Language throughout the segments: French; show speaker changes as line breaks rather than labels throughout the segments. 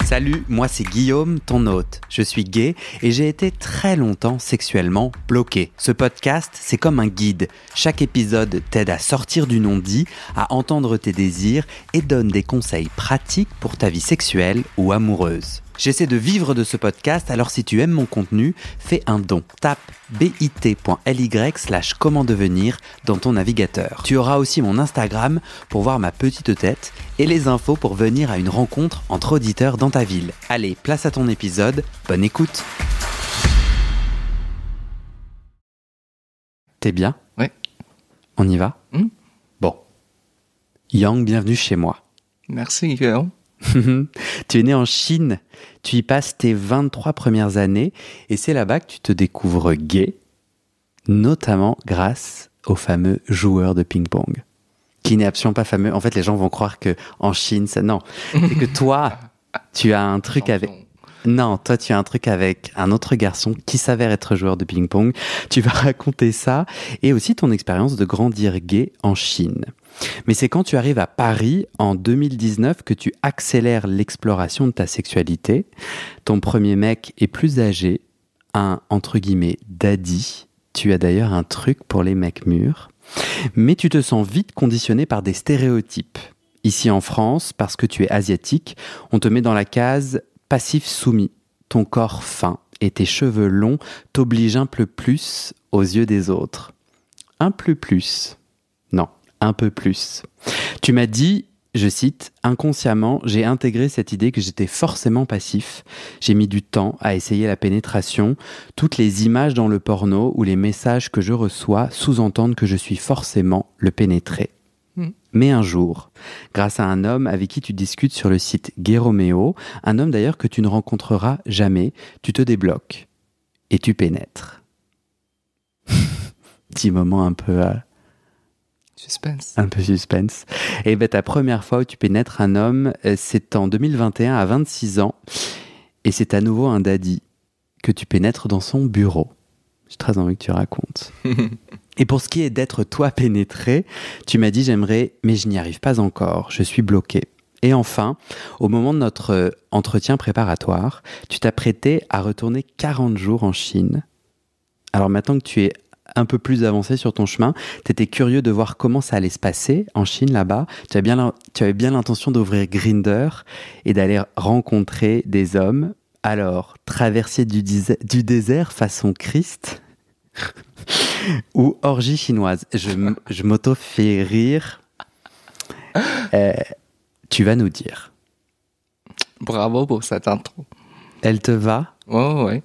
Salut, moi c'est Guillaume, ton hôte. Je suis gay et j'ai été très longtemps sexuellement bloqué. Ce podcast, c'est comme un guide. Chaque épisode t'aide à sortir du non-dit, à entendre tes désirs et donne des conseils pratiques pour ta vie sexuelle ou amoureuse. J'essaie de vivre de ce podcast, alors si tu aimes mon contenu, fais un don. Tape bit.ly/comment devenir dans ton navigateur. Tu auras aussi mon Instagram pour voir ma petite tête et les infos pour venir à une rencontre entre auditeurs dans ta ville. Allez, place à ton épisode, bonne écoute. T'es bien ?
Oui.
On y va ? Bon. Yang, bienvenue chez moi.
Merci Guillaume.
Tu es né en Chine, tu y passes tes 23 premières années et c'est là-bas que tu te découvres gay, notamment grâce au fameux joueur de ping-pong, qui n'est absolument pas fameux. En fait, les gens vont croire qu'en Chine, ça... Non, c'est que toi, tu as un truc avec... Non, toi, tu as un truc avec un autre garçon qui s'avère être joueur de ping-pong. Tu vas raconter ça et aussi ton expérience de grandir gay en Chine. Mais c'est quand tu arrives à Paris, en 2019, que tu accélères l'exploration de ta sexualité. Ton premier mec est plus âgé, un, entre guillemets, daddy. Tu as d'ailleurs un truc pour les mecs mûrs. Mais tu te sens vite conditionné par des stéréotypes. Ici en France, parce que tu es asiatique, on te met dans la case passif soumis. Ton corps fin et tes cheveux longs t'obligent un peu plus aux yeux des autres. Un peu plus. Non. Un peu plus. Tu m'as dit, je cite, « Inconsciemment, j'ai intégré cette idée que j'étais forcément passif. J'ai mis du temps à essayer la pénétration. Toutes les images dans le porno ou les messages que je reçois sous-entendent que je suis forcément le pénétré. » Mais un jour, grâce à un homme avec qui tu discutes sur le site Gay Romeo, un homme d'ailleurs que tu ne rencontreras jamais, tu te débloques et tu pénètres. Petit moment un peu...
Suspense.
Un peu suspense. Et ben, ta première fois où tu pénètres un homme, c'est en 2021 à 26 ans. Et c'est à nouveau un daddy que tu pénètres dans son bureau. J'ai très envie que tu racontes. Et pour ce qui est d'être toi pénétré, tu m'as dit j'aimerais, mais je n'y arrive pas encore, je suis bloqué. Et enfin, au moment de notre entretien préparatoire, tu t'apprêtais à retourner 40 jours en Chine. Alors maintenant que tu es un peu plus avancé sur ton chemin, tu étais curieux de voir comment ça allait se passer en Chine là-bas. Tu avais bien l'intention d'ouvrir Grindr et d'aller rencontrer des hommes. Alors, traversée du désert façon Christ ou orgie chinoise. Je m'auto-fais rire. Tu vas nous dire.
Bravo pour cette intro.
Elle te va ?
Ouais.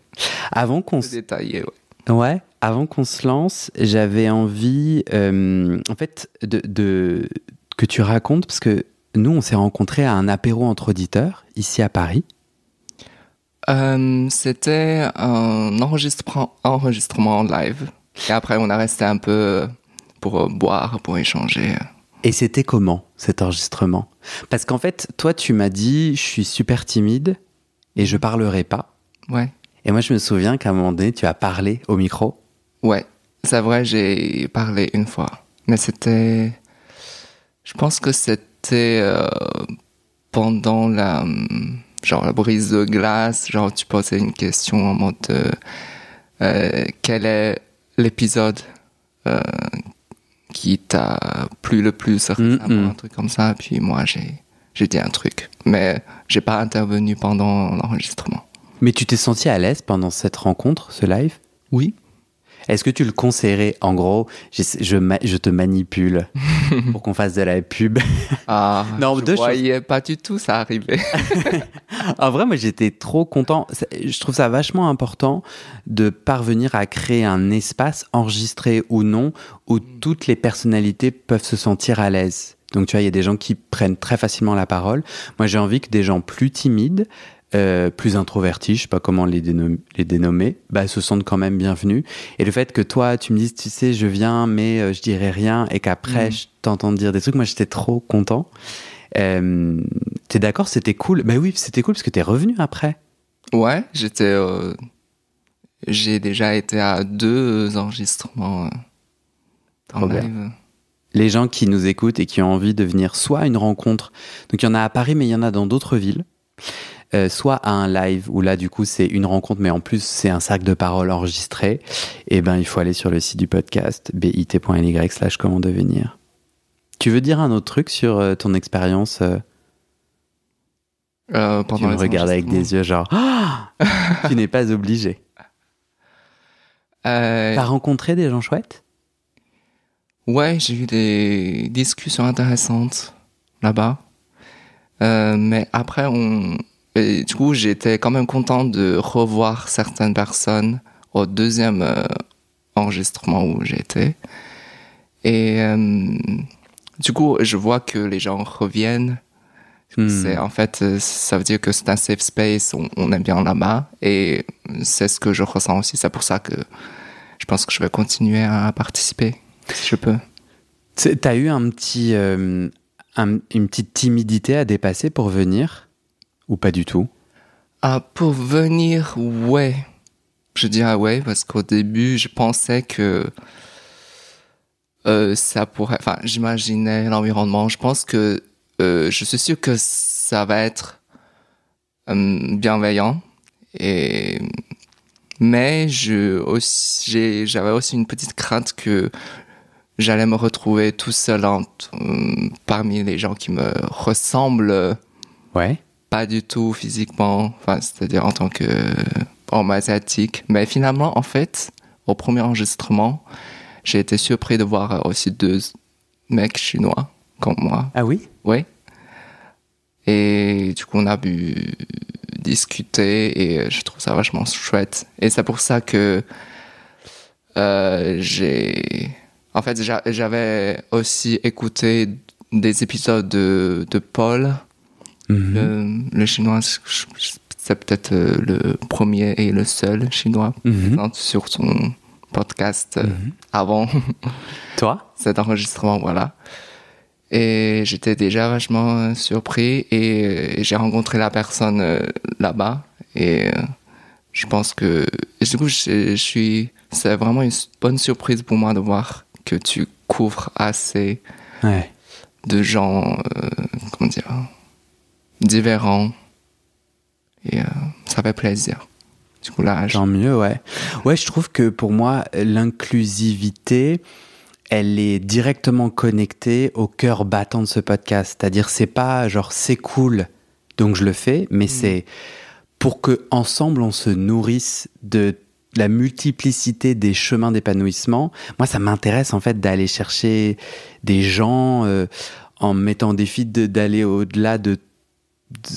Avant qu'on
Détaillé, ouais.
Ouais, avant qu'on se lance, j'avais envie, en fait, que tu racontes, parce que nous, on s'est rencontrés à un apéro entre auditeurs, ici à Paris.
C'était un enregistrement live. Et après, on a resté un peu pour boire, pour échanger.
Et c'était comment, cet enregistrement ? Parce qu'en fait, toi, tu m'as dit, je suis super timide et je parlerai pas.
Ouais.
Et moi, je me souviens qu'à un moment donné, tu as parlé au micro.
Ouais, c'est vrai, j'ai parlé une fois. Mais c'était... Je pense que c'était pendant la brise de glace. Genre, tu posais une question en mode... quel est l'épisode qui t'a plu le plus récemment, un truc comme ça. Puis moi, j'ai dit un truc. Mais j'ai pas intervenu pendant l'enregistrement.
Mais tu t'es senti à l'aise pendant cette rencontre, ce live ?
Oui.
Est-ce que tu le conseillerais ? En gros, je te manipule pour qu'on fasse de la pub.
Ah,
non,
je voyais pas du tout ça arriver.
En vrai, moi, j'étais trop content. Je trouve ça vachement important de parvenir à créer un espace, enregistré ou non, où toutes les personnalités peuvent se sentir à l'aise. Donc, tu vois, il y a des gens qui prennent très facilement la parole. Moi, j'ai envie que des gens plus timides, plus introvertis, je sais pas comment les dénommer, se sentent quand même bienvenus. Et le fait que toi, tu me dises, tu sais, je viens, mais je dirai rien, et qu'après, je t'entends dire des trucs, moi, j'étais trop content. T'es d'accord, c'était cool ? Ben oui, c'était cool parce que t'es revenu après.
Ouais, j'ai déjà été à 2 enregistrements en live.
Les gens qui nous écoutent et qui ont envie de venir soit à une rencontre, donc il y en a à Paris, mais il y en a dans d'autres villes. soit à un live, où là, du coup, c'est une rencontre, mais en plus, c'est un cercle de parole enregistré, et ben, il faut aller sur le site du podcast, bit.ly/comment devenir. Tu veux dire un autre truc sur ton expérience
pendant
Tu me
les
regardes avec des yeux genre tu n'es pas obligé. T'as rencontré des gens chouettes?
Ouais, j'ai eu des discussions intéressantes là-bas. Mais après, et du coup, j'étais quand même content de revoir certaines personnes au deuxième enregistrement où j'étais. Et du coup, je vois que les gens reviennent. C'est, en fait, ça veut dire que c'est un safe space, on est bien là-bas. Et c'est ce que je ressens aussi. C'est pour ça que je pense que je vais continuer à participer, si je peux.
T'as eu une petite timidité à dépasser pour venir? Ou pas du tout?
Pour venir, ouais. Je dirais ouais, parce qu'au début, je pensais que ça pourrait... Enfin, j'imaginais l'environnement. Je pense que... je suis sûr que ça va être bienveillant. Mais j'avais aussi une petite crainte que j'allais me retrouver tout seul parmi les gens qui me ressemblent.
Ouais.
Pas du tout physiquement, enfin, c'est-à-dire en tant que homme asiatique. Mais finalement, en fait, au premier enregistrement, j'ai été surpris de voir aussi 2 mecs chinois comme moi.
Ah oui?
Oui. Et du coup, on a pu discuter et je trouve ça vachement chouette. Et c'est pour ça que En fait, j'avais aussi écouté des épisodes de Paul. Le chinois, c'est peut-être le premier et le seul chinois présent sur son podcast avant
Toi?
cet enregistrement, voilà. Et j'étais déjà vachement surpris et j'ai rencontré la personne là-bas et je pense que du coup c'est vraiment une bonne surprise pour moi de voir que tu couvres assez de gens, comment dire, différents et ça fait plaisir. Du coup là,
tant mieux, ouais. Ouais, je trouve que pour moi, l'inclusivité, elle est directement connectée au cœur battant de ce podcast. C'est-à-dire, c'est pas genre c'est cool, donc je le fais, mais c'est pour que ensemble on se nourrisse de la multiplicité des chemins d'épanouissement. Moi, ça m'intéresse en fait d'aller chercher des gens en me mettant au défi d'aller au-delà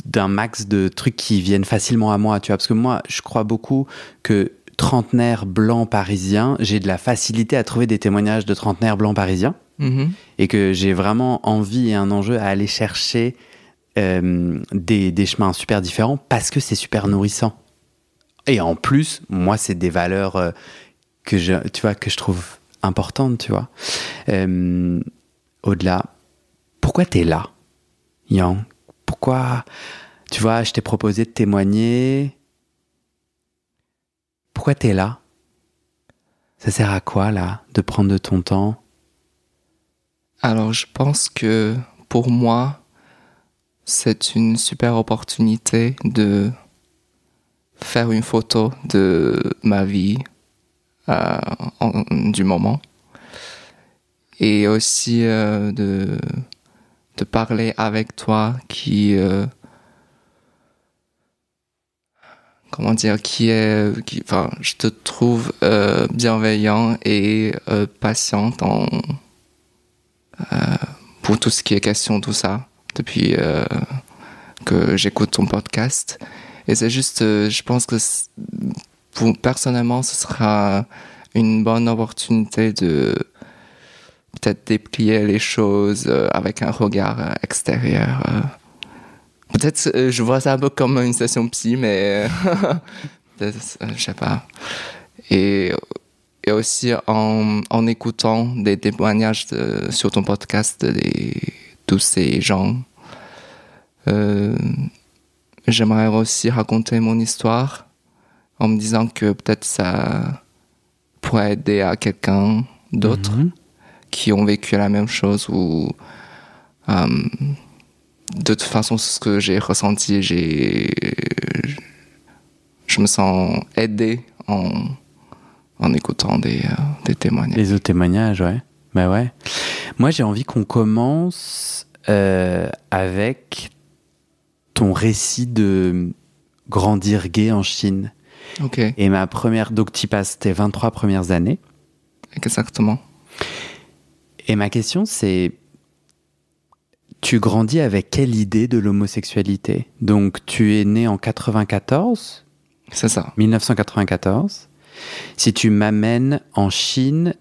d'un max de trucs qui viennent facilement à moi, tu vois, parce que moi, je crois beaucoup que trentenaire blanc parisien, j'ai de la facilité à trouver des témoignages de trentenaires blancs parisiens et que j'ai vraiment envie et un enjeu à aller chercher des chemins super différents parce que c'est super nourrissant. Et en plus, moi, c'est des valeurs que je trouve importantes, tu vois. Au-delà, pourquoi t'es là, Yang? Pourquoi, tu vois, je t'ai proposé de témoigner. Pourquoi t'es là? Ça sert à quoi, là, de prendre de ton temps?
Alors, je pense que pour moi, c'est une super opportunité de faire une photo de ma vie du moment et aussi de parler avec toi comment dire, enfin, je te trouve bienveillant et patient pour tout ce qui est question, tout ça, depuis que j'écoute ton podcast. Et c'est juste, je pense que personnellement, ce sera une bonne opportunité de peut-être déplier les choses avec un regard extérieur. Peut-être je vois ça un peu comme une session psy, mais je sais pas. Et aussi en écoutant des témoignages sur ton podcast de tous ces gens, j'aimerais aussi raconter mon histoire en me disant que peut-être ça pourrait aider à quelqu'un d'autre qui ont vécu la même chose ou de toute façon, ce que j'ai ressenti, je me sens aidé en écoutant des témoignages.
Les autres témoignages, ouais. Bah ouais. Moi, j'ai envie qu'on commence avec ton récit de grandir gay en Chine.
Ok,
Et ma première... Donc, tu passes tes 23 premières années.
exactement.
Et ma question, c'est... Tu grandis avec quelle idée de l'homosexualité? Donc, tu es né en 94,
C'est ça.
1994. Si tu m'amènes en Chine,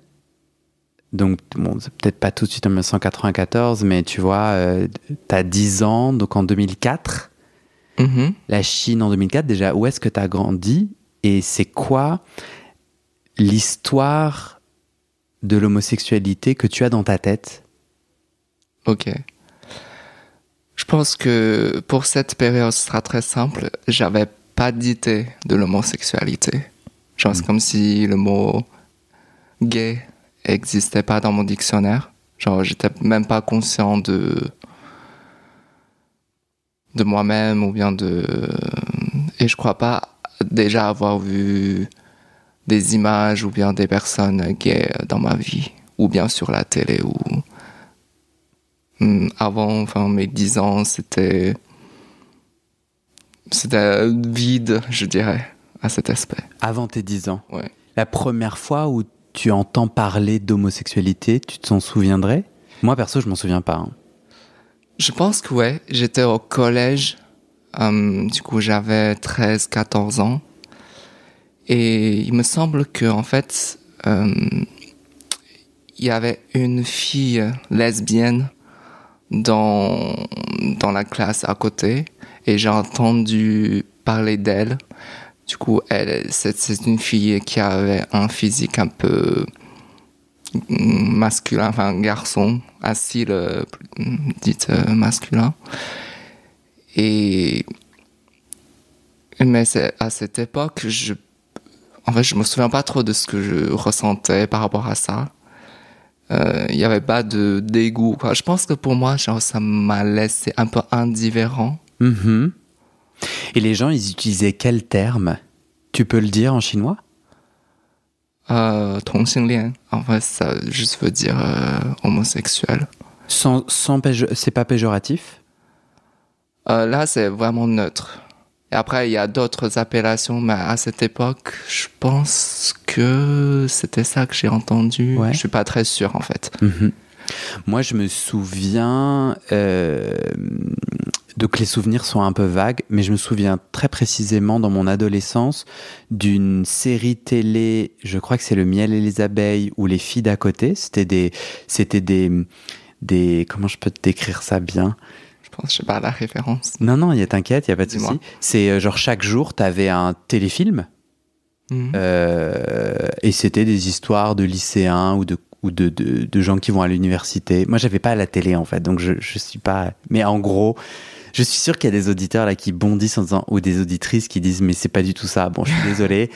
donc, bon, c'est peut-être pas tout de suite en 1994, mais tu vois, t'as 10 ans, donc en 2004.
Mhm.
La Chine en 2004, déjà, où est-ce que t'as grandi? Et c'est quoi l'histoire de l'homosexualité que tu as dans ta tête?
Ok. Je pense que pour cette période, ce sera très simple. J'avais pas d'idée de l'homosexualité. Genre, c'est comme si le mot gay existait pas dans mon dictionnaire. Genre, j'étais même pas conscient de moi-même ou bien et je crois pas déjà avoir vu des images ou bien des personnes gays dans ma vie ou bien sur la télé ou avant, enfin, mes 10 ans, c'était vide, je dirais, à cet aspect.
Avant tes 10 ans.
Ouais.
La première fois où tu entends parler d'homosexualité, tu t'en souviendrais? Moi, perso, je m'en souviens pas. Hein.
Je pense que ouais, j'étais au collège, du coup j'avais 13-14 ans, et il me semble que en fait, il y avait une fille lesbienne dans la classe à côté, et j'ai entendu parler d'elle. Du coup, c'est une fille qui avait un physique un peu masculin, enfin un garçon, un style dit masculin. Mais à cette époque, en fait, je me souviens pas trop de ce que je ressentais par rapport à ça. Il y avait pas de dégoût, quoi. Je pense que pour moi, genre, ça m'a laissé un peu indifférent.
Mhm. Et les gens, ils utilisaient quel terme? Tu peux le dire en chinois?
同性恋, en fait, ça juste veut dire homosexuel.
C'est pas péjoratif?
Là, c'est vraiment neutre. Et après, il y a d'autres appellations, mais à cette époque, je pense que c'était ça que j'ai entendu.
Ouais.
Je suis pas très sûr, en fait.
Mhm. Moi, je me souviens... Donc, les souvenirs sont un peu vagues, mais je me souviens très précisément dans mon adolescence d'une série télé, je crois que c'est Le Miel et les Abeilles ou Les Filles d'à côté. C'était des... Comment je peux te décrire ça bien?
Je pense que je sais pas la référence.
Non, t'inquiète, il n'y a pas de
Dis-moi.
souci. C'est genre chaque jour, tu avais un téléfilm
Mhm.
et c'était des histoires de lycéens ou de gens qui vont à l'université. Moi, j'avais pas la télé en fait, donc je suis pas... Mais en gros, je suis sûr qu'il y a des auditeurs là qui bondissent en disant, ou des auditrices qui disent mais c'est pas du tout ça. Bon, je suis désolé,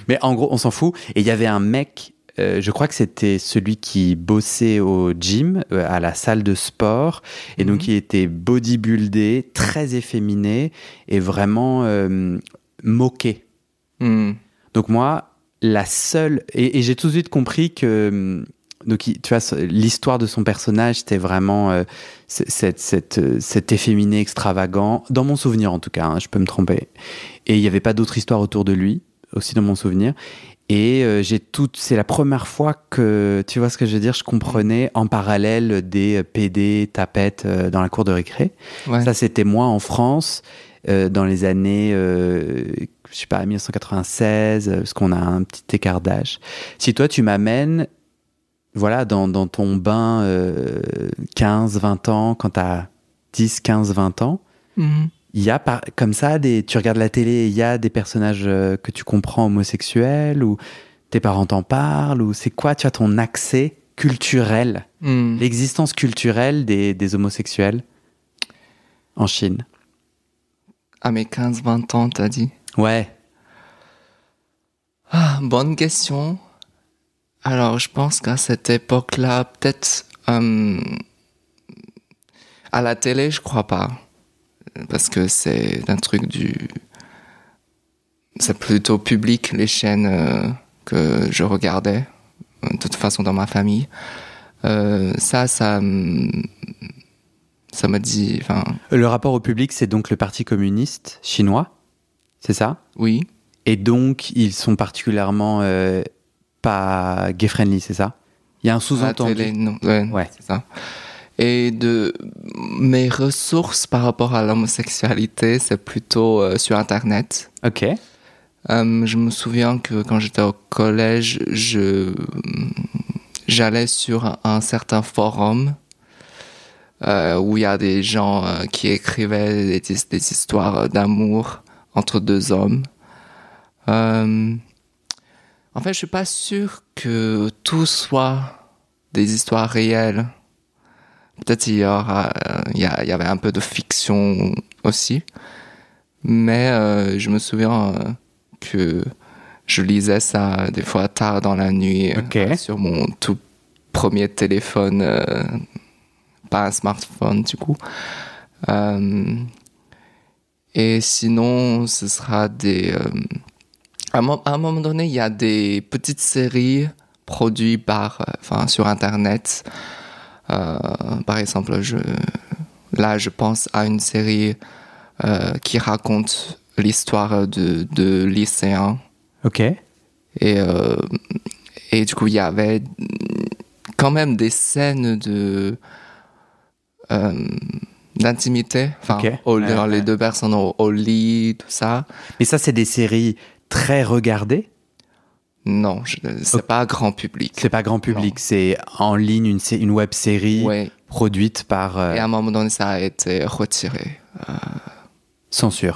mais en gros, on s'en fout. Et il y avait un mec... je crois que c'était celui qui bossait au gym, à la salle de sport, et donc il était bodybuildé, très efféminé et vraiment moqué.
Mhm.
Donc moi, la seule... Et j'ai tout de suite compris que... Donc, tu vois, l'histoire de son personnage, c'était vraiment cet efféminé extravagant, dans mon souvenir en tout cas, hein, je peux me tromper. Et il n'y avait pas d'autre histoire autour de lui, aussi dans mon souvenir. Et c'est la première fois que, tu vois ce que je veux dire, je comprenais en parallèle des PD tapettes dans la cour de récré.
Ouais.
Ça, c'était moi en France, dans les années, je sais pas, 1996, parce qu'on a un petit écart d'âge. Si toi, tu m'amènes, voilà, dans ton bain 15, 20 ans, quand t'as 10, 15, 20 ans,
Mhm.
il y a comme ça, tu regardes la télé et il y a des personnages que tu comprends homosexuels ou tes parents t'en parlent ou c'est quoi, tu as ton accès culturel,
Mhm.
l'existence culturelle des homosexuels en Chine?
À mes 15-20 ans, t'as dit?
Ouais.
Ah, bonne question. Alors, je pense qu'à cette époque-là, peut-être... À la télé, je crois pas. Parce que c'est un truc c'est plutôt public, les chaînes que je regardais, de toute façon dans ma famille. Ça m'a dit... Enfin,
Le rapport au public, c'est donc le Parti communiste chinois, c'est ça?
oui.
Et donc, ils sont particulièrement pas gay-friendly, c'est ça? Il y a un
À la
sous-entendu.
télé, non.
Ouais.
C'est ça. Et de mes ressources par rapport à l'homosexualité, c'est plutôt sur Internet.
Ok.
Je me souviens que quand j'étais au collège, j'allais sur un certain forum où il y a des gens qui écrivaient des histoires d'amour entre deux hommes. En fait, je suis pas sûr que tout soit des histoires réelles. Peut-être il y avait un peu de fiction aussi. Mais je me souviens que je lisais ça des fois tard dans la nuit sur mon tout premier téléphone, pas un smartphone du coup. Et sinon, ce sera à un moment donné, il y a des petites séries produites sur Internet. Par exemple, je pense à une série qui raconte l'histoire de lycéens.
Ok.
Et du coup, il y avait quand même des scènes d'intimité. Enfin, les deux personnes au lit, tout ça.
Mais ça, c'est des séries très regardées?
Non, c'est pas grand public.
C'est pas grand public, c'est en ligne, une web série produite par...
Et à un moment donné, ça a été retiré. Censuré.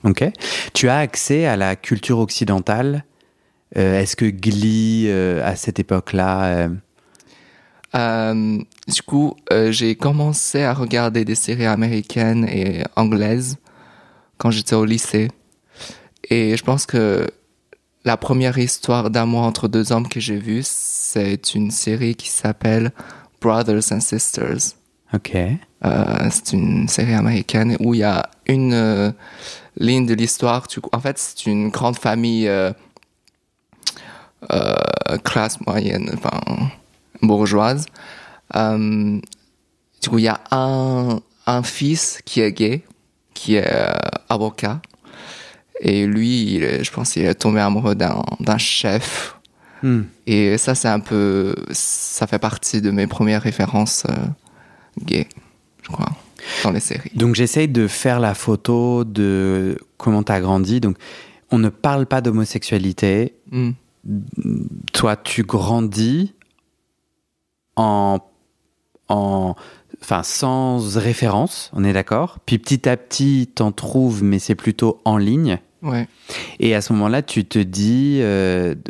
Ok. Tu as accès à la culture occidentale. Est-ce que Glee, à cette époque-là...
Du coup, j'ai commencé à regarder des séries américaines et anglaises quand j'étais au lycée. Et je pense que la première histoire d'amour entre deux hommes que j'ai vue, c'est une série qui s'appelle Brothers and Sisters.
Ok.
C'est une série américaine où il y a une ligne de l'histoire. En fait, c'est une grande famille classe moyenne, enfin bourgeoise. Du coup, il y a un fils qui est gay, qui est avocat. Et lui, je pense qu'il est tombé amoureux d'un chef. Et ça, ça fait partie de mes premières références gays, je crois, dans les séries.
Donc, j'essaye de faire la photo de comment tu as grandi. Donc, on ne parle pas d'homosexualité. Toi, tu grandis sans référence, on est d'accord. Puis petit à petit, t'en trouves, mais c'est plutôt en ligne.
Ouais.
Et à ce moment-là, tu te dis,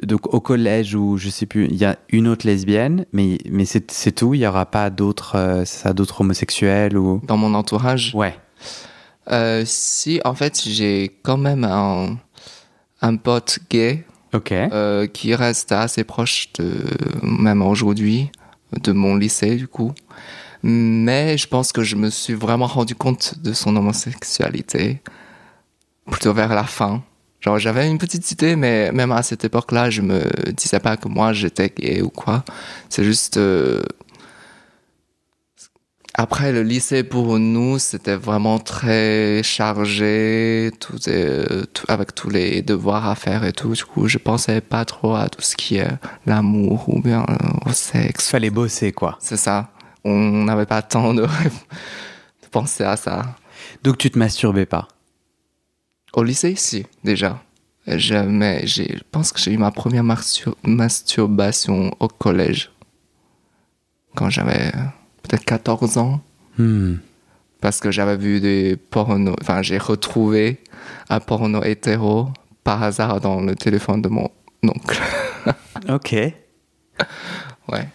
donc au collège ou je sais plus, il y a une autre lesbienne, mais c'est tout. Il y aura pas d'autres homosexuels ou.
Dans mon entourage.
Ouais.
Si, en fait, j'ai quand même un pote gay.
Ok.
Qui reste assez proche même aujourd'hui, de mon lycée du coup. Mais je pense que je me suis vraiment rendu compte de son homosexualité plutôt vers la fin. Genre, j'avais une petite idée, mais même à cette époque-là, je me disais pas que moi j'étais gay ou quoi. C'est juste après le lycée pour nous, c'était vraiment très chargé, avec tous les devoirs à faire et tout. Du coup, je pensais pas trop à tout ce qui est l'amour ou bien au sexe.
Fallait bosser, quoi.
C'est ça. On n'avait pas le temps de penser à ça.
Donc tu te masturbais pas?
Au lycée, si, déjà. Mais je pense que j'ai eu ma première masturbation au collège. Quand j'avais peut-être 14 ans. Parce que j'avais vu des pornos. Enfin, j'ai retrouvé un porno hétéro par hasard dans le téléphone de mon oncle.
Ok.
Ouais.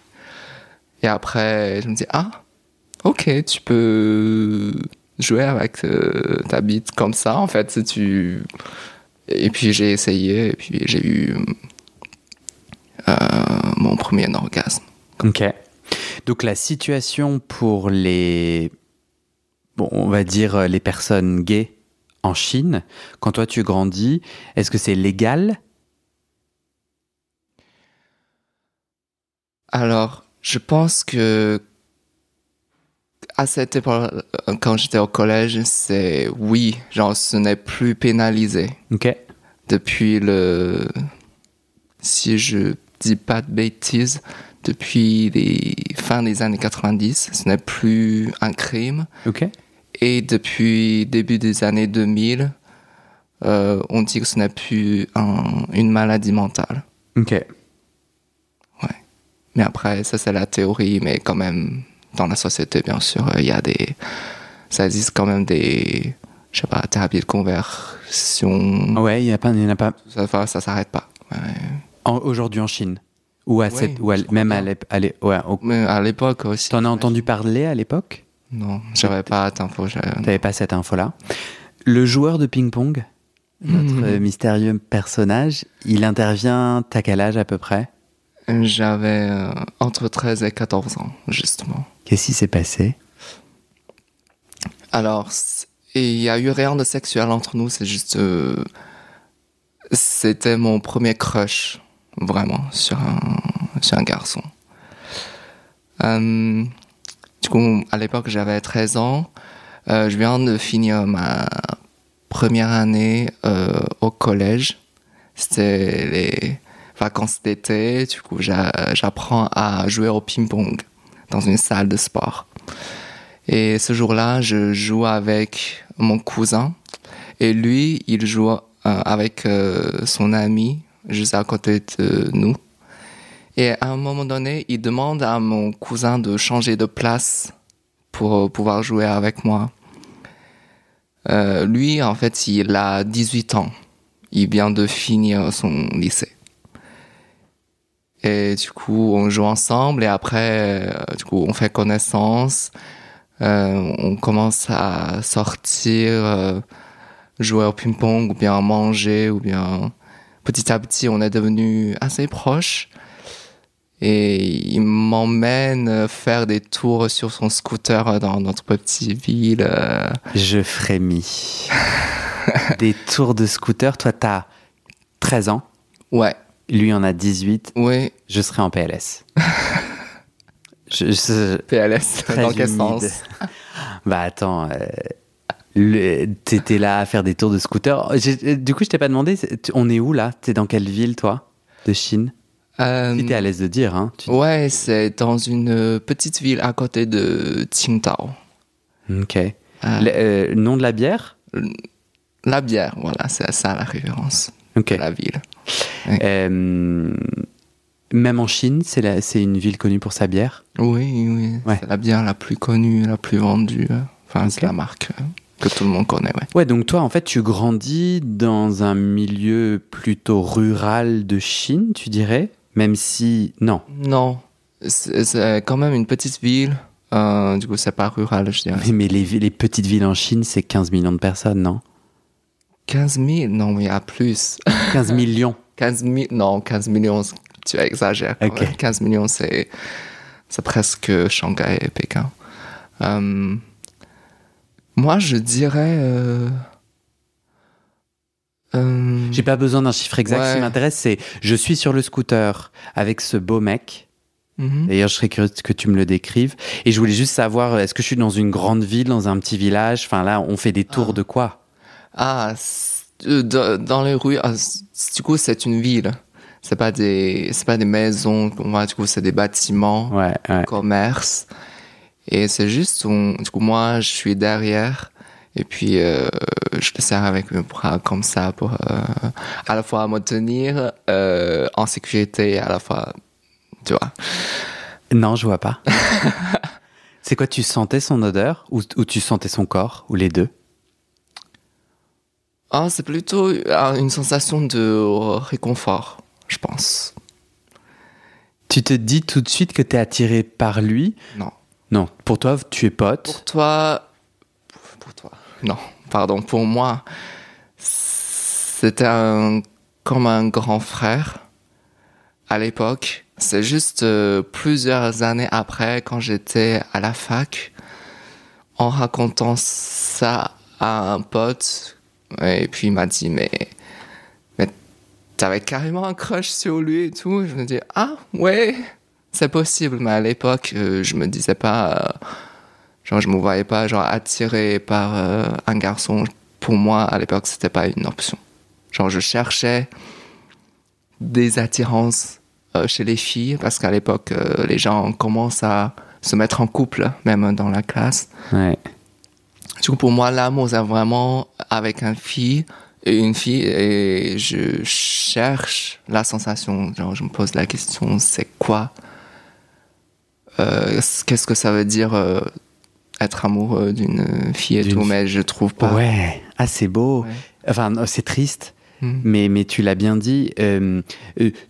Et après, je me dis, ok, tu peux jouer avec ta bite comme ça, en fait. Et puis j'ai essayé, et puis j'ai eu mon premier orgasme.
Ok. Donc la situation pour les bon, on va dire les personnes gays en Chine, quand toi tu grandis, est-ce que c'est légal?
Alors, je pense que à cette époque, quand j'étais au collège, c'est oui, genre ce n'est plus pénalisé.
Ok.
Depuis si je dis pas de bêtises, depuis les fins des années 90, ce n'est plus un crime.
Ok.
Et depuis début des années 2000, on dit que ce n'est plus une maladie mentale.
Ok.
Mais après, ça c'est la théorie, mais quand même, dans la société, bien sûr, ça existe quand même des, je sais pas, thérapies de conversion.
Ouais, il y en a pas.
Ça s'arrête pas. Ouais.
Aujourd'hui en Chine. Ou à cette, ou
je crois
même
bien.
ouais,
Mais à l'époque aussi.
T'en as entendu parler à l'époque?
Non, j'avais pas d'infos.
T'avais pas cette info-là. Le joueur de ping-pong, notre mystérieux personnage, il intervient, t'as quel âge à peu près?
J'avais entre 13 et 14 ans, justement.
Qu'est-ce qui s'est passé?
Alors, il y a eu rien de sexuel entre nous, c'est juste... c'était mon premier crush, vraiment, sur un garçon. Du coup, à l'époque, j'avais 13 ans. Je viens de finir ma première année au collège. C'était les vacances d'été. Du coup, j'apprends à jouer au ping-pong dans une salle de sport. Et ce jour-là, je joue avec mon cousin. Et lui, il joue avec son ami juste à côté de nous. Et à un moment donné, il demande à mon cousin de changer de place pour pouvoir jouer avec moi. Lui, en fait, il a 18 ans. Il vient de finir son lycée. Et du coup, on joue ensemble et après, du coup, on fait connaissance. On commence à sortir, jouer au ping-pong ou bien manger ou bien... Petit à petit, on est devenus assez proches. Et il m'emmène faire des tours sur son scooter dans notre petite ville.
Je frémis. Des tours de scooter, toi t'as 13 ans,
Ouais,
lui en a 18,
oui,
je serai en PLS.
PLS,
Très
dans quel
humide.
sens?
Bah attends, t'étais là à faire des tours de scooter. Du coup, je t'ai pas demandé, on est où là? T'es dans quelle ville toi? De Chine? Si t'es à l'aise de dire, hein.
Ouais, c'est dans une petite ville à côté de Qingdao.
Ok. Nom de la bière?
La bière, voilà, c'est ça la référence
Ok.
de la ville.
Même en Chine, c'est une ville connue pour sa bière?
Oui,
Ouais.
c'est la bière la plus connue, la plus vendue. Enfin, c'est la marque que tout le monde connaît, ouais.
Ouais, donc toi, en fait, tu grandis dans un milieu plutôt rural de Chine, tu dirais? Même si... Non.
Non, c'est quand même une petite ville. Du coup, c'est pas rural, je dirais.
Mais les petites villes en Chine, c'est 15 millions de personnes, non?
15 000? Non, il y a plus.
15 millions.
15 000? Non, 15 millions, tu exagères. Quand
Ok.
même. 15 millions, c'est presque Shanghai et Pékin. Moi, je dirais...
J'ai pas besoin d'un chiffre exact. Ce qui
Ouais.
m'intéresse, c'est je suis sur le scooter avec ce beau mec.
mhm.
D'ailleurs, je serais curieux que tu me le décrives. Et je voulais juste savoir, est-ce que je suis dans une grande ville, dans un petit village? Enfin, là, on fait des tours de quoi?
Ah, dans les rues, du coup, c'est une ville. C'est pas des maisons. Pour moi, du coup, c'est des bâtiments,
Ouais.
commerce. Et c'est juste, du coup, moi, je suis derrière. Et puis, je te sers avec mes bras comme ça pour à la fois me tenir en sécurité et à la fois, tu vois.
Non, je vois pas. C'est quoi, tu sentais son odeur ou tu sentais son corps? Ou les deux?
Ah, c'est plutôt une sensation de réconfort, je pense.
Tu te dis tout de suite que t'es attiré par lui?
Non.
Non, pour toi, tu es pote.
Pour toi, non, pardon, pour moi, c'était comme un grand frère à l'époque. C'est juste plusieurs années après, quand j'étais à la fac, en racontant ça à un pote, et puis il m'a dit, mais t'avais carrément un crush sur lui et tout. Je me dis, ah ouais, c'est possible. Mais à l'époque, je me disais pas, genre je me voyais pas genre attiré par un garçon. Pour moi, à l'époque, c'était pas une option. Genre je cherchais des attirances chez les filles, parce qu'à l'époque, les gens commencent à se mettre en couple, même dans la classe.
Ouais.
Du coup, pour moi, l'amour, c'est vraiment avec une fille, et je cherche la sensation. Genre, je me pose la question, c'est quoi qu'est-ce que ça veut dire être amoureux d'une fille et tout, mais je trouve pas.
Ouais, ah c'est beau. Ouais. Enfin, c'est triste. Mais tu l'as bien dit,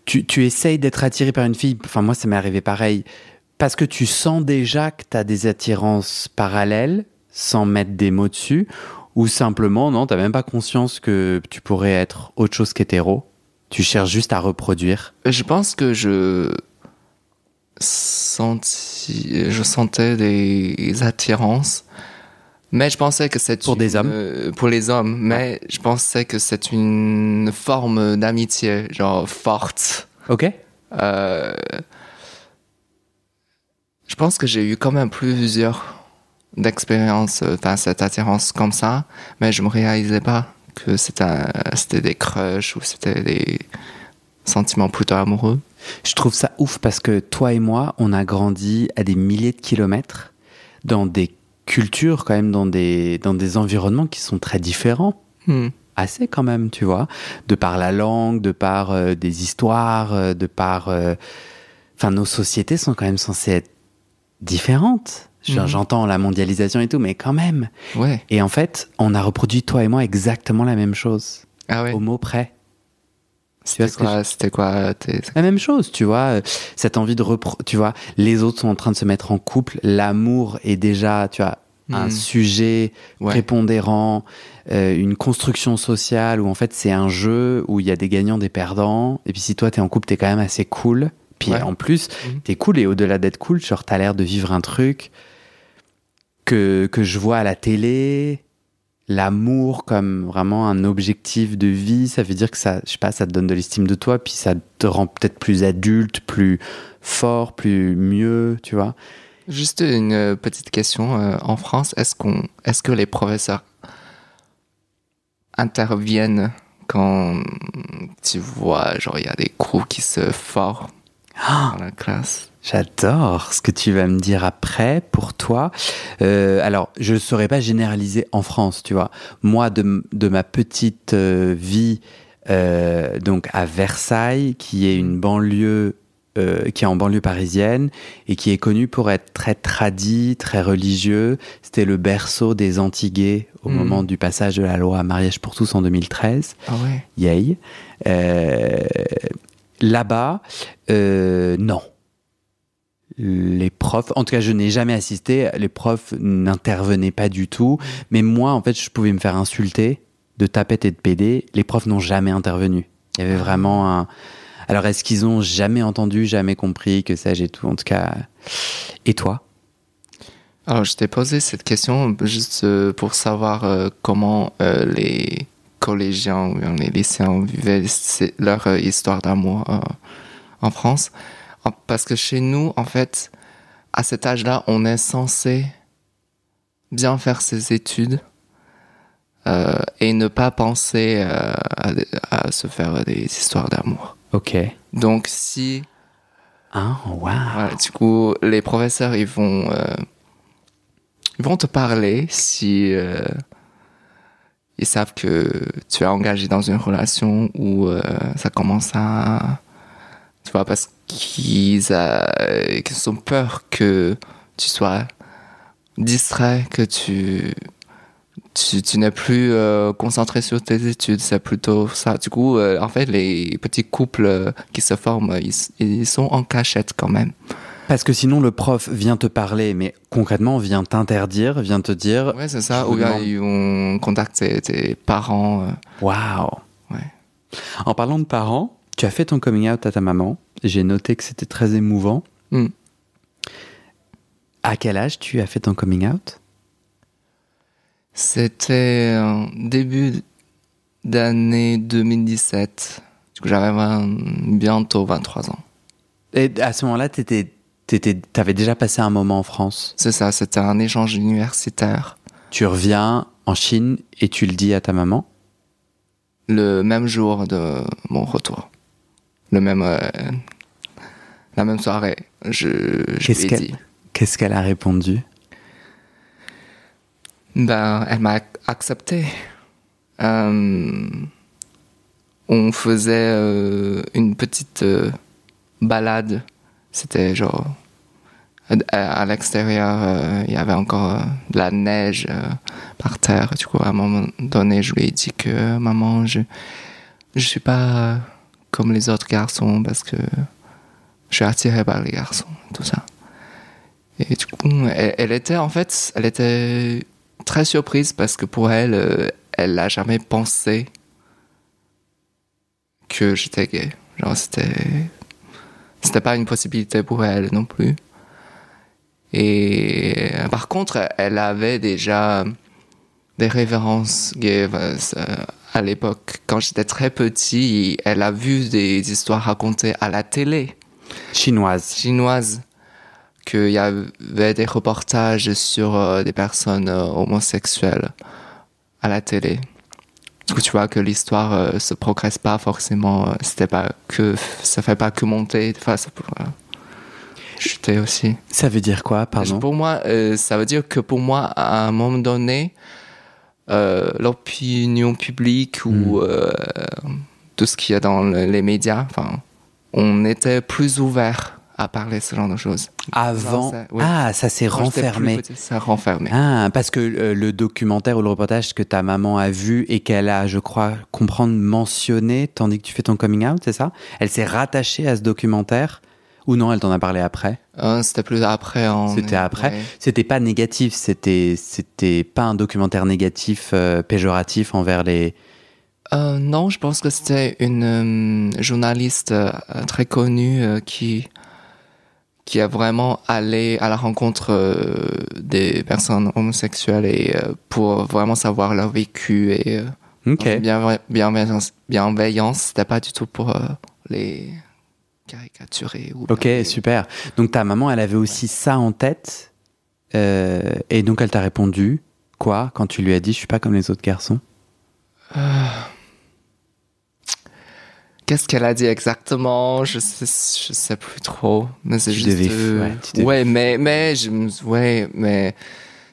tu essayes d'être attiré par une fille, enfin moi ça m'est arrivé pareil, parce que tu sens déjà que tu as des attirances parallèles, sans mettre des mots dessus, ou simplement, non, tu n'as même pas conscience que tu pourrais être autre chose qu'hétéro, tu cherches juste à reproduire.
Je pense que je sentais des attirances, mais je pensais que c'est
pour des hommes,
pour les hommes, mais je pensais que c'est une forme d'amitié, genre forte.
Ok.
Je pense que j'ai eu quand même plusieurs d'expériences, cette attirance comme ça, mais je me réalisais pas que c'était des crushs ou c'était des sentiments plutôt amoureux.
Je trouve ça ouf parce que toi et moi, on a grandi à des milliers de kilomètres dans des culture quand même dans des environnements qui sont très différents. Assez quand même, tu vois, de par la langue, de par des histoires, de par enfin nos sociétés sont quand même censées être différentes. J'entends la mondialisation et tout, mais quand même.
Ouais.
Et en fait, on a reproduit toi et moi exactement la même chose.
Ah ouais.
Au mot près.
C'était quoi
la même chose, tu vois, cette envie de tu vois, les autres sont en train de se mettre en couple, l'amour est déjà, tu vois, un sujet prépondérant, une construction sociale où en fait c'est un jeu où il y a des gagnants, des perdants, et puis si toi t'es en couple, t'es quand même assez cool, puis en plus t'es cool, et au-delà d'être cool, genre t'as l'air de vivre un truc que je vois à la télé. L'amour comme vraiment un objectif de vie, ça veut dire que ça, je sais pas, ça te donne de l'estime de toi, puis ça te rend peut-être plus adulte, plus fort, plus mieux, tu vois.
Juste une petite question, en France, est-ce que les professeurs interviennent quand tu vois, genre il y a des coups qui se forment dans la classe?
J'adore ce que tu vas me dire après pour toi. Alors, je ne saurais pas généraliser en France, tu vois. Moi, de ma petite vie donc à Versailles, qui est une banlieue, qui est en banlieue parisienne et qui est connue pour être très tradie, très religieux. C'était le berceau des Antiguais au moment du passage de la loi mariage pour tous en 2013.
Ah ouais.
Yay. Là-bas, non. Les profs, en tout cas je n'ai jamais assisté, les profs n'intervenaient pas du tout, mais moi en fait je pouvais me faire insulter de tapette et de pédé, les profs n'ont jamais intervenu. Il y avait vraiment un... Alors est-ce qu'ils ont jamais entendu, jamais compris, que sais-je et tout, en tout cas... Et toi ?
Alors je t'ai posé cette question juste pour savoir comment les collégiens ou les lycéens vivaient leur histoire d'amour en France. Parce que chez nous, en fait, à cet âge-là, on est censé bien faire ses études et ne pas penser à se faire des histoires d'amour.
Ok.
Donc si...
Ah, wow.
Voilà, du coup, les professeurs, ils vont te parler si ils savent que tu es engagé dans une relation où ça commence à... Tu vois, parce qu'ils ont peur que tu sois distrait, que tu n'es plus concentré sur tes études. C'est plutôt ça. Du coup, en fait, les petits couples qui se forment, ils sont en cachette quand même.
Parce que sinon, le prof vient te parler, mais concrètement, vient t'interdire, vient te dire...
Ouais, c'est ça. Ou bien ils vont contacter tes parents.
Waouh.
Ouais.
En parlant de parents, tu as fait ton coming out à ta maman. J'ai noté que c'était très émouvant. À quel âge tu as fait ton coming out ?
C'était début d'année 2017. Du coup, j'avais bientôt 23 ans.
Et à ce moment-là, t'avais déjà passé un moment en France.
C'est ça, c'était un échange universitaire.
Tu reviens en Chine et tu le dis à ta maman?
Le même jour de mon retour. La même soirée, je lui ai dit.
Qu'est-ce qu'elle a répondu?
Ben, elle m'a accepté. On faisait une petite balade. C'était genre à l'extérieur, il y avait encore de la neige par terre. Du coup, à un moment donné, je lui ai dit que maman, je suis pas comme les autres garçons parce que je suis attirée par les garçons, tout ça. Et du coup, elle était très surprise parce que pour elle, elle n'a jamais pensé que j'étais gay. Genre, c'était pas une possibilité pour elle non plus. Et par contre, elle avait déjà des références gays à l'époque. Quand j'étais très petit, elle a vu des histoires racontées à la télé. Chinoise. Qu'il y avait des reportages sur des personnes homosexuelles à la télé. Du coup, tu vois que l'histoire se progresse pas forcément. Ça fait pas que monter. Enfin, ça peut chuter aussi.
Ça veut dire quoi, pardon?
Pour moi, ça veut dire que pour moi, à un moment donné, l'opinion publique ou tout ce qu'il y a dans les médias, enfin, on était plus ouvert à parler ce genre de choses.
Avant, ça s'est renfermé.
Ça renfermé.
Ah, parce que le documentaire ou le reportage que ta maman a vu et qu'elle a, je crois, mentionné, tandis que tu fais ton coming out, c'est ça? Elle s'est rattachée à ce documentaire ou non, elle t'en a parlé après?
C'était plus après.
C'était après.
Ouais.
C'était pas négatif, c'était pas un documentaire négatif, péjoratif envers les...
Non, je pense que c'était une journaliste très connue qui a vraiment allé à la rencontre des personnes homosexuelles et pour vraiment savoir leur vécu et bienveillance, c'était pas du tout pour les caricaturer.
Ok, super. Donc ta maman, elle avait aussi ça en tête et donc elle t'a répondu quoi quand tu lui as dit je suis pas comme les autres garçons?
Qu'est-ce qu'elle a dit exactement? Je sais plus trop. Mais c'est juste. Mais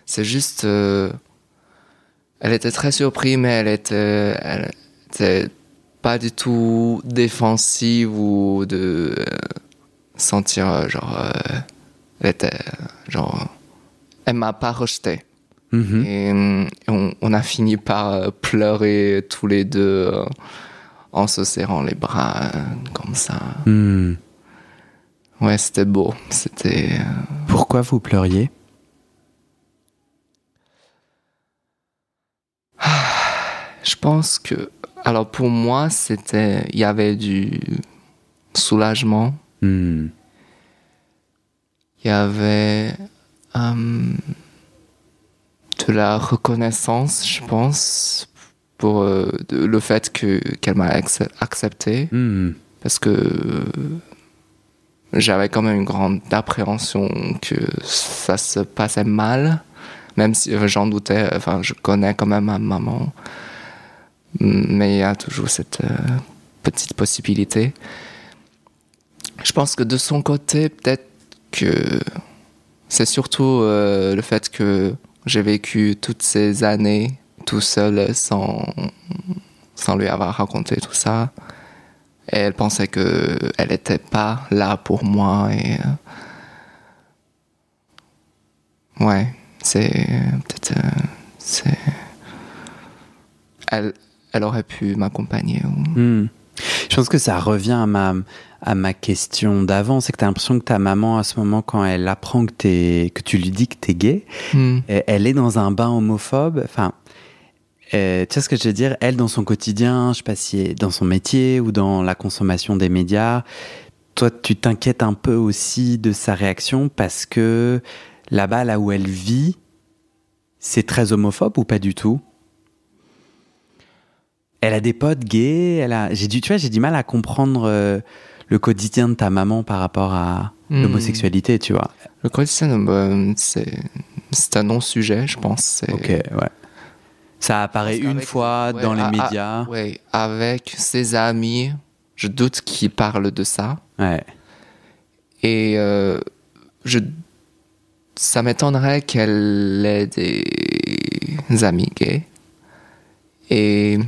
c'est juste. Elle était très surprise, mais elle était pas du tout défensive ou de sentir elle m'a pas rejeté. Et on a fini par pleurer tous les deux. En se serrant les bras, comme ça. Ouais, c'était beau. C'était...
Pourquoi vous pleuriez?
Je pense que... Alors, pour moi, il y avait du soulagement. Il y avait de la reconnaissance, je pense, pour le fait qu'elle m'a accepté. Parce que j'avais quand même une grande appréhension que ça se passait mal, même si j'en doutais. Enfin, je connais quand même ma maman, mais il y a toujours cette petite possibilité. Je pense que de son côté, peut-être que c'est surtout le fait que j'ai vécu toutes ces années tout seul sans lui avoir raconté tout ça. Et elle pensait qu'elle n'était pas là pour moi. Et ouais, c'est peut-être... Elle aurait pu m'accompagner.
Je pense que ça revient à ma question d'avant. C'est que tu as l'impression que ta maman, à ce moment, quand elle apprend que tu lui dis que tu es gay, elle est dans un bain homophobe. Enfin... tu vois ce que je veux dire? Elle, dans son quotidien, je sais pas si dans son métier ou dans la consommation des médias, toi, tu t'inquiètes un peu aussi de sa réaction parce que là-bas, là où elle vit, C'est très homophobe ou pas du tout? Elle a des potes gays, tu vois, j'ai du mal à comprendre le quotidien de ta maman par rapport à l'homosexualité, tu vois.
Le quotidien, c'est un non-sujet, je pense.
Ok, ouais. Ça apparaît une fois dans les médias.
Oui, avec ses amis, je doute qu'ils parlent de ça.
Ouais.
Et ça m'étonnerait qu'elle ait des amis gays. Et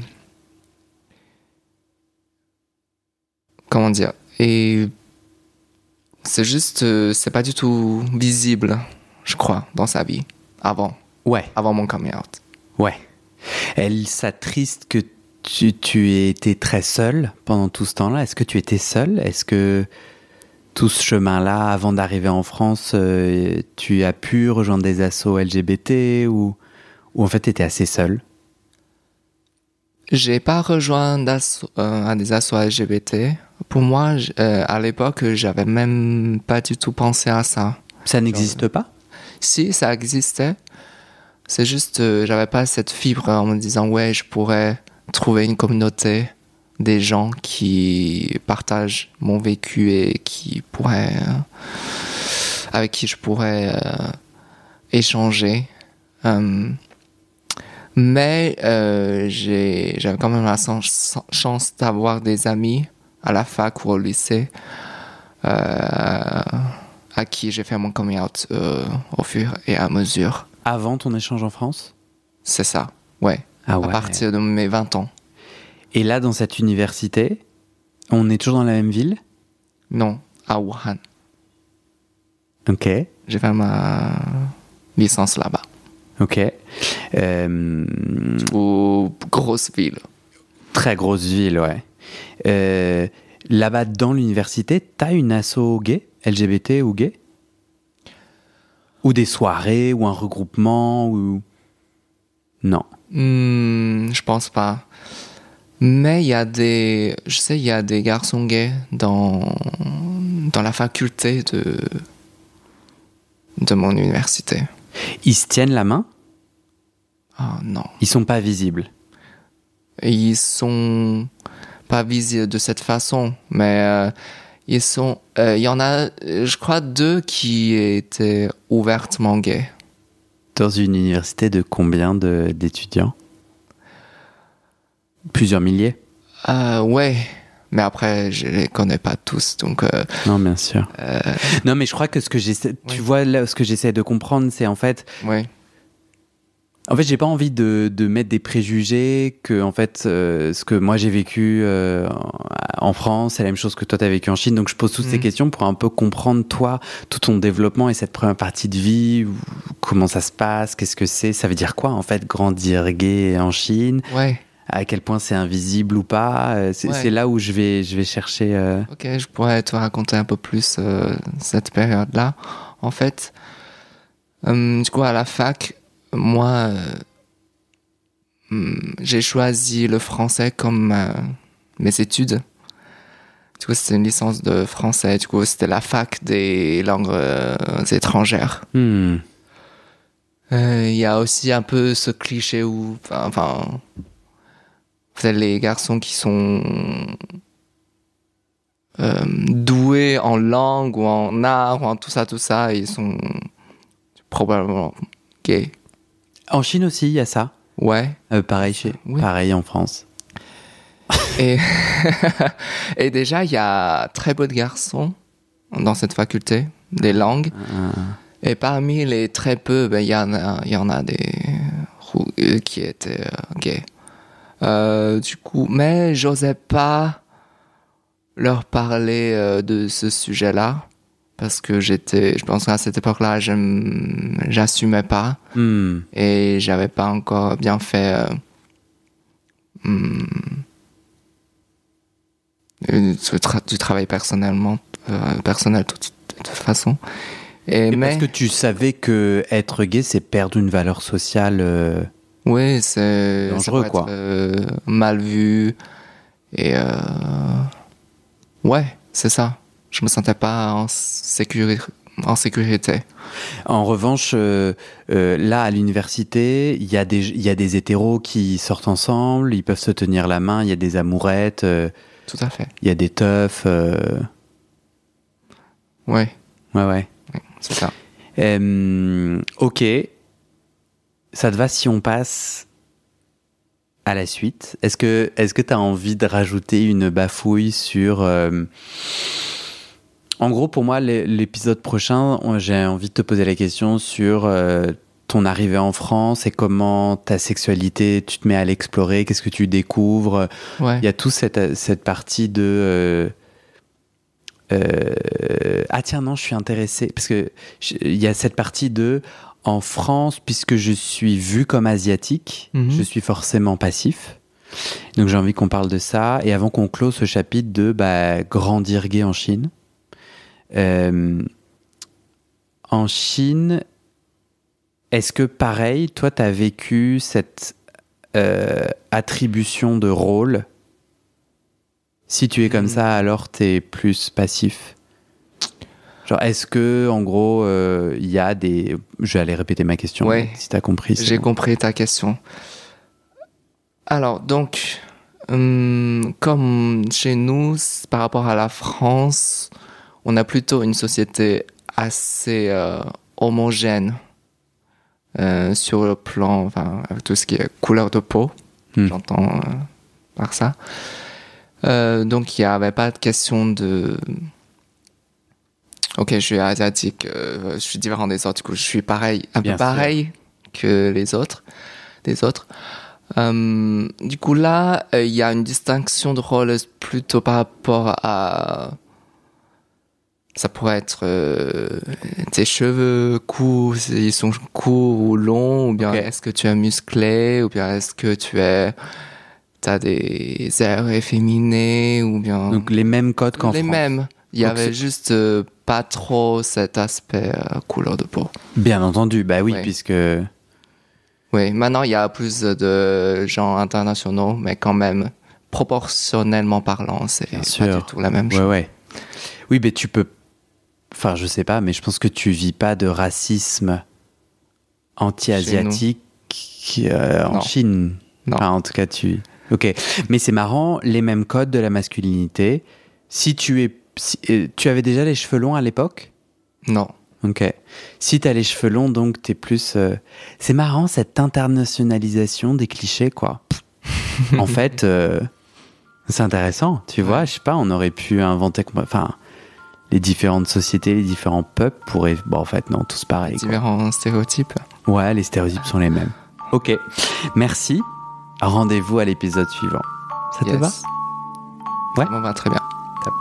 comment dire? Et c'est juste, c'est pas du tout visible, je crois, dans sa vie, avant mon coming out.
Ouais. Elle s'attriste que tu aies été très seule pendant tout ce temps-là. Est-ce que tu étais seule? Est-ce que tout ce chemin-là, avant d'arriver en France, tu as pu rejoindre des assos LGBT ou en fait tu étais assez seule?
J'ai pas rejoint à des assos LGBT. Pour moi, à l'époque, j'avais même pas du tout pensé à ça.
Ça n'existe pas?
Si, ça existait. C'est juste, j'avais pas cette fibre en me disant, ouais, je pourrais trouver une communauté, des gens qui partagent mon vécu et avec qui je pourrais échanger. Mais j'avais quand même la chance d'avoir des amis à la fac ou au lycée à qui j'ai fait mon coming out au fur et à mesure.
Avant ton échange en France?
C'est ça, ouais.
Ah ouais.
À partir de mes 20 ans.
Et là, dans cette université, on est toujours dans la même ville?
Non, à Wuhan.
Ok.
J'ai fait ma licence là-bas.
Ok.
Grosse ville.
Très grosse ville, ouais. Là-bas, dans l'université, t'as une asso gay, LGBT ou gay? Ou des soirées, ou un regroupement, ou... Non.
Je pense pas. Mais il y a des garçons gays dans la faculté de mon université.
Ils se tiennent la main?
Ah non.
Ils sont pas visibles?
Ils sont pas visibles de cette façon, mais il y en a, je crois, 2 qui étaient ouvertement gays.
Dans une université de combien d'étudiants? Plusieurs milliers?
Ouais, mais après, je les connais pas tous, donc...
Non, bien sûr. Non, mais je crois que tu vois, là, ce que j'essaie de comprendre, c'est en fait...
Ouais.
En fait, j'ai pas envie de mettre des préjugés que, en fait, ce que moi j'ai vécu en France, c'est la même chose que toi t'as vécu en Chine. Donc, je pose toutes ces questions pour un peu comprendre, toi, tout ton développement et cette première partie de vie, comment ça se passe, qu'est-ce que c'est, ça veut dire quoi, en fait, grandir gay en Chine?
Ouais.
À quel point c'est invisible ou pas, c'est là où je vais chercher...
Ok, je pourrais te raconter un peu plus cette période-là. En fait, du coup, à la fac, moi, j'ai choisi le français comme mes études. Du coup, c'était une licence de français. Du coup, c'était la fac des langues étrangères. Il y a aussi un peu ce cliché où... Enfin, les garçons qui sont doués en langue ou en art ou en tout ça, ils sont probablement gays.
En Chine aussi, il y a ça.
Ouais.
Pareil pareil en France.
Et, et déjà, il y a très peu de garçons dans cette faculté des langues. Et parmi les très peu, il y en a des qui étaient gays. Du coup, mais j'osais pas leur parler de ce sujet-là parce que je pense qu'à cette époque-là, j'assumais pas et j'avais pas encore bien fait du travail personnel de toute façon.
Mais parce que tu savais que être gay, c'est perdre une valeur sociale.
Oui, c'est
dangereux, quoi.
Mal vu. Et ouais, c'est ça. Je me sentais pas en en sécurité.
En revanche, là, à l'université, il y a des hétéros qui sortent ensemble, ils peuvent se tenir la main, il y a des amourettes,
Tout à fait.
il y a des teufs.
Ouais,
Ouais.
c'est ça.
Ok. Ça te va si on passe à la suite? Est-ce que tu as envie de rajouter une bafouille sur... En gros, pour moi, l'épisode prochain, j'ai envie de te poser la question sur ton arrivée en France et comment ta sexualité, tu te mets à l'explorer, qu'est-ce que tu découvres.
Ouais.
Il y a toute cette partie de... ah tiens, non, je suis intéressé. Parce que il y a cette partie de... En France, puisque je suis vu comme asiatique, je suis forcément passif. Donc j'ai envie qu'on parle de ça. Et avant qu'on close ce chapitre de grandir gay en Chine. En Chine, est-ce que pareil, toi, tu as vécu cette attribution de rôle? Si tu es comme ça, alors tu es plus passif? Genre, est-ce que, en gros, il y a des... Je vais aller répéter ma question,
Ouais,
si tu as compris.
J'ai compris ta question. Alors, donc, comme chez nous, par rapport à la France, on a plutôt une société assez homogène sur le plan, enfin, avec tout ce qui est couleur de peau, j'entends par ça. Donc, il n'y avait pas de question de... Ok, je suis asiatique, je suis différent des autres, du coup, je suis pareil, un peu pareil que les autres, des autres. Du coup, là, il y a une distinction de rôle plutôt par rapport à... Ça pourrait être tes cheveux courts, ils sont courts ou longs, ou bien est-ce que tu es musclé, ou bien est-ce que t'as des airs efféminés, ou bien...
Donc les mêmes codes qu'en France.
Les mêmes. Il y avait juste pas trop cet aspect couleur de peau.
Bien entendu, bah oui, puisque...
Oui, maintenant il y a plus de gens internationaux, mais quand même, proportionnellement parlant, c'est pas du tout la même chose.
Ouais. Oui, mais tu peux... Enfin, je sais pas, mais je pense que tu vis pas de racisme anti-asiatique en Chine.
Non.
Enfin, en tout cas, Ok, mais c'est marrant, les mêmes codes de la masculinité. Si tu avais déjà les cheveux longs à l'époque?
Non.
Ok. Si t'as les cheveux longs, donc t'es plus... C'est marrant, cette internationalisation des clichés, quoi. En fait, c'est intéressant, tu vois. Je sais pas, on aurait pu inventer... Enfin, les différentes sociétés, les différents peuples pourraient... Bon, en fait, non, tous pareils.
Différents stéréotypes.
Ouais, les stéréotypes sont les mêmes. Ok, merci. Rendez-vous à l'épisode suivant. Ça te va?
Ouais. Ça me va très bien.
Top.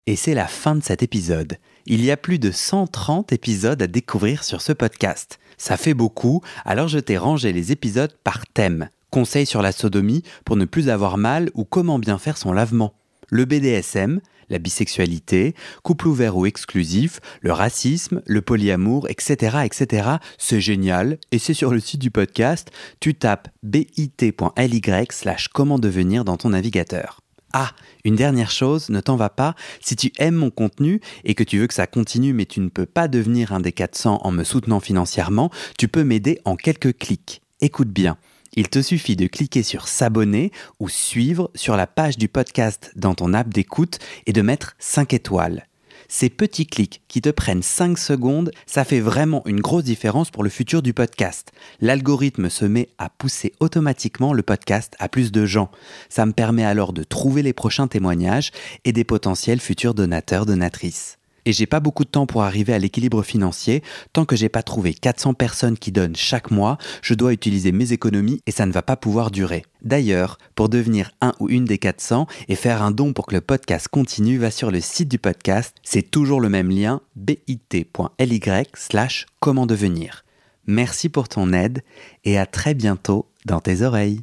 Et c'est la fin de cet épisode. Il y a plus de 130 épisodes à découvrir sur ce podcast. Ça fait beaucoup, alors je t'ai rangé les épisodes par thème. Conseils sur la sodomie pour ne plus avoir mal ou comment bien faire son lavement. Le BDSM, la bisexualité, couple ouvert ou exclusif, le racisme, le polyamour, etc. etc. C'est génial et c'est sur le site du podcast. Tu tapes bit.ly/comment devenir dans ton navigateur. Ah, une dernière chose, ne t'en va pas, si tu aimes mon contenu et que tu veux que ça continue mais tu ne peux pas devenir un des 400 en me soutenant financièrement, tu peux m'aider en quelques clics. Écoute bien, il te suffit de cliquer sur s'abonner ou suivre sur la page du podcast dans ton app d'écoute et de mettre 5 étoiles. Ces petits clics qui te prennent 5 secondes, ça fait vraiment une grosse différence pour le futur du podcast. L'algorithme se met à pousser automatiquement le podcast à plus de gens. Ça me permet alors de trouver les prochains témoignages et des potentiels futurs donateurs, donatrices. Et j'ai pas beaucoup de temps pour arriver à l'équilibre financier. Tant que j'ai pas trouvé 400 personnes qui donnent chaque mois, je dois utiliser mes économies et ça ne va pas pouvoir durer. D'ailleurs, pour devenir un ou une des 400 et faire un don pour que le podcast continue, va sur le site du podcast. C'est toujours le même lien, bit.ly/comment devenir. Merci pour ton aide et à très bientôt dans tes oreilles.